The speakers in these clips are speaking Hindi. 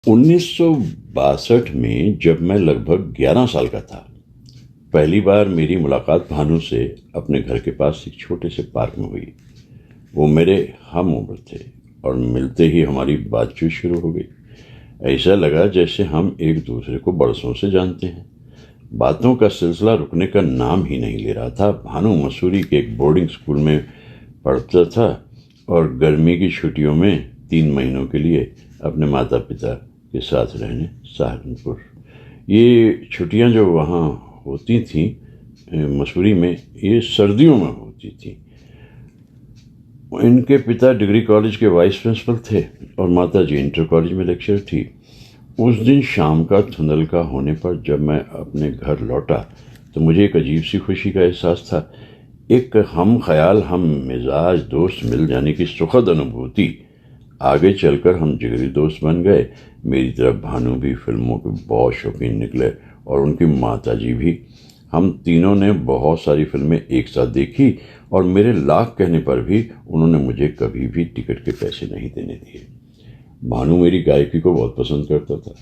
1962 में जब मैं लगभग 11 साल का था, पहली बार मेरी मुलाकात भानु से अपने घर के पास एक छोटे से पार्क में हुई। वो मेरे हम उम्र थे और मिलते ही हमारी बातचीत शुरू हो गई। ऐसा लगा जैसे हम एक दूसरे को बरसों से जानते हैं। बातों का सिलसिला रुकने का नाम ही नहीं ले रहा था। भानु मसूरी के एक बोर्डिंग स्कूल में पढ़ता था और गर्मी की छुट्टियों में 3 महीनों के लिए अपने माता पिता के साथ रहने सहारनपुर। ये छुट्टियां जो वहाँ होती थीं मसूरी में, ये सर्दियों में होती थी। इनके पिता डिग्री कॉलेज के वाइस प्रिंसिपल थे और माता जी इंटर कॉलेज में लेक्चरर थी। उस दिन शाम का धुंधलका होने पर जब मैं अपने घर लौटा तो मुझे एक अजीब सी खुशी का एहसास था। एक हम ख्याल हम मिजाज दोस्त मिल जाने की सुखद अनुभूति। आगे चलकर हम जिगरी दोस्त बन गए। मेरी तरफ भानु भी फिल्मों के बहुत शौकीन निकले और उनकी माता जी भी। हम तीनों ने बहुत सारी फिल्में एक साथ देखी और मेरे लाख कहने पर भी उन्होंने मुझे कभी भी टिकट के पैसे नहीं देने दिए। भानु मेरी गायकी को बहुत पसंद करता था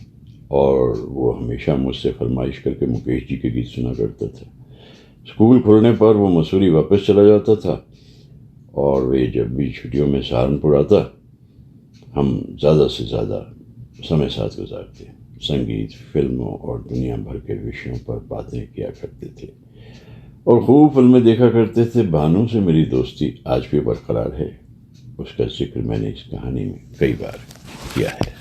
और वो हमेशा मुझसे फरमाइश करके मुकेश जी के गीत सुना करता था। स्कूल खुलने पर वो मसूरी वापस चला जाता था और वे जब भी छुट्टियों में सहारनपुर आता, हम ज़्यादा से ज़्यादा समय साथ गुजारते। संगीत, फिल्मों और दुनिया भर के विषयों पर बातें किया करते थे और खूब फिल्में देखा करते थे। भानु से मेरी दोस्ती आज भी बरकरार है। उसका जिक्र मैंने इस कहानी में कई बार किया है।